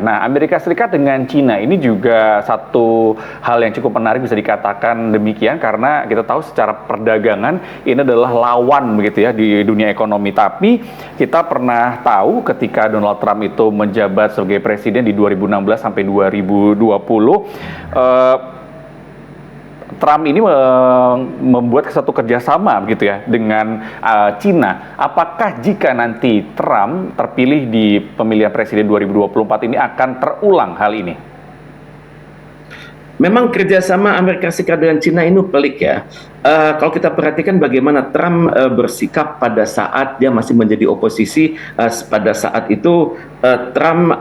Nah, Amerika Serikat dengan Cina ini juga satu hal yang cukup menarik bisa dikatakan demikian karena kita tahu secara perdagangan ini adalah lawan begitu ya di dunia ekonomi. Tapi kita pernah tahu ketika Donald Trump itu menjabat sebagai presiden di 2016 sampai 2020, Trump ini membuat satu kerjasama begitu ya dengan Cina. Apakah jika nanti Trump terpilih di pemilihan presiden 2024 ini akan terulang hal ini? Memang kerjasama Amerika Serikat dengan Cina ini pelik ya. Kalau kita perhatikan bagaimana Trump bersikap pada saat dia masih menjadi oposisi, pada saat itu Trump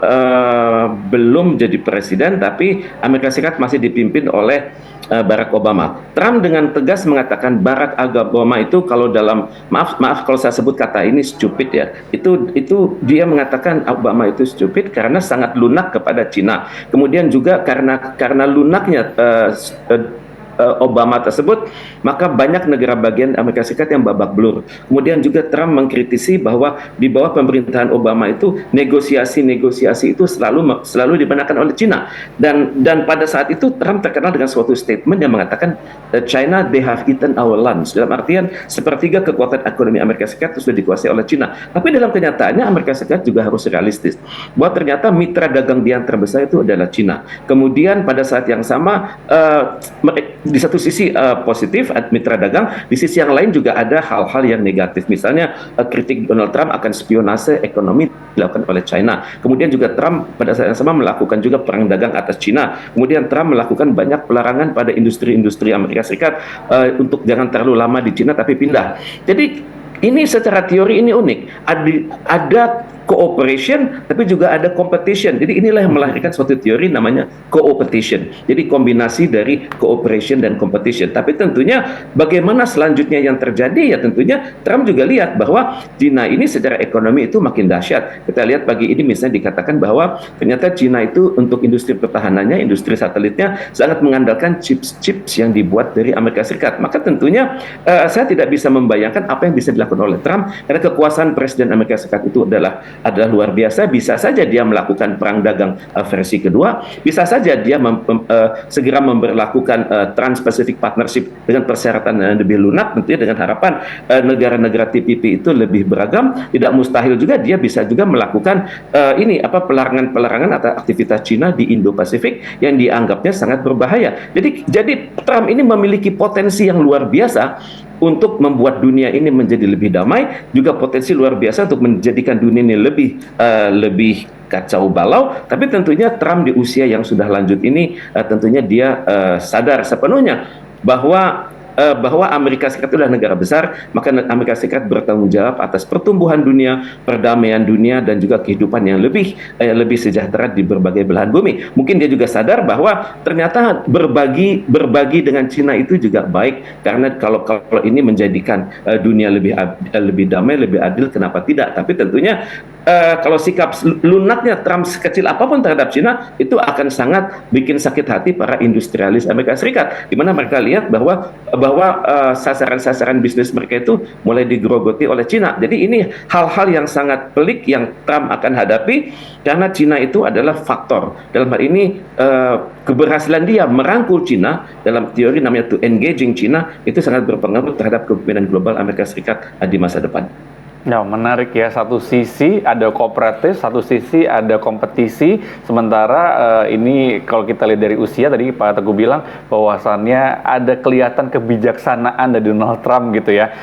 belum jadi presiden, tapi Amerika Serikat masih dipimpin oleh Barack Obama. Trump dengan tegas mengatakan Barack Obama itu kalau dalam maaf kalau saya sebut kata ini stupid ya. Itu dia mengatakan Obama itu stupid karena sangat lunak kepada Cina. Kemudian juga karena lunaknya Obama tersebut, maka banyak negara bagian Amerika Serikat yang babak belur. Kemudian juga Trump mengkritisi bahwa di bawah pemerintahan Obama itu negosiasi itu selalu dimenangkan oleh Cina. Dan pada saat itu Trump terkenal dengan suatu statement yang mengatakan China they have eaten our lunch. Dalam artian sepertiga kekuatan ekonomi Amerika Serikat itu sudah dikuasai oleh Cina. Tapi dalam kenyataannya Amerika Serikat juga harus realistis bahwa ternyata mitra dagang dia yang terbesar itu adalah Cina. Kemudian pada saat yang sama di satu sisi positif mitra dagang, di sisi yang lain juga ada hal-hal yang negatif. Misalnya kritik Donald Trump akan spionase ekonomi dilakukan oleh China. Kemudian juga Trump pada saat yang sama melakukan juga perang dagang atas China. Kemudian Trump melakukan banyak pelarangan pada industri-industri Amerika Serikat untuk jangan terlalu lama di China tapi pindah. Jadi ini secara teori ini unik. Ada cooperation tapi juga ada competition. Jadi inilah yang melahirkan suatu teori namanya co-opetition. Jadi kombinasi dari cooperation dan competition. Tapi tentunya bagaimana selanjutnya yang terjadi ya tentunya Trump juga lihat bahwa Cina ini secara ekonomi itu makin dahsyat. Kita lihat pagi ini misalnya dikatakan bahwa ternyata Cina itu untuk industri pertahanannya, industri satelitnya sangat mengandalkan chips yang dibuat dari Amerika Serikat. Maka tentunya saya tidak bisa membayangkan apa yang bisa dilakukan oleh Trump karena kekuasaan Presiden Amerika Serikat itu adalah luar biasa. Bisa saja dia melakukan perang dagang versi kedua, bisa saja dia segera memberlakukan Trans-Pacific Partnership dengan persyaratan yang lebih lunak, tentunya dengan harapan negara-negara TPP itu lebih beragam. Tidak mustahil juga dia bisa juga melakukan pelarangan atau aktivitas Cina di Indo-Pasifik yang dianggapnya sangat berbahaya. Jadi Trump ini memiliki potensi yang luar biasa untuk membuat dunia ini menjadi lebih damai, juga potensi luar biasa untuk menjadikan dunia ini lebih kacau balau. Tapi tentunya Trump di usia yang sudah lanjut ini tentunya dia sadar sepenuhnya bahwa Amerika Serikat itu adalah negara besar, maka Amerika Serikat bertanggung jawab atas pertumbuhan dunia, perdamaian dunia, dan juga kehidupan yang lebih sejahtera di berbagai belahan bumi. Mungkin dia juga sadar bahwa ternyata berbagi dengan Cina itu juga baik, karena kalau ini menjadikan dunia lebih damai, lebih adil, kenapa tidak? Tapi tentunya kalau sikap lunaknya Trump sekecil apapun terhadap Cina itu akan sangat bikin sakit hati para industrialis Amerika Serikat, di mana mereka lihat bahwa sasaran-sasaran bisnis mereka itu mulai digerogoti oleh Cina. Jadi ini hal-hal yang sangat pelik yang Trump akan hadapi karena Cina itu adalah faktor. Dalam hal ini keberhasilan dia merangkul Cina dalam teori namanya to engaging Cina itu sangat berpengaruh terhadap kepemimpinan global Amerika Serikat di masa depan. Ya, menarik ya. Satu sisi ada kooperatif, satu sisi ada kompetisi. Sementara ini kalau kita lihat dari usia, tadi Pak Teguh bilang bahwasannya ada kelihatan kebijaksanaan dari Donald Trump gitu ya.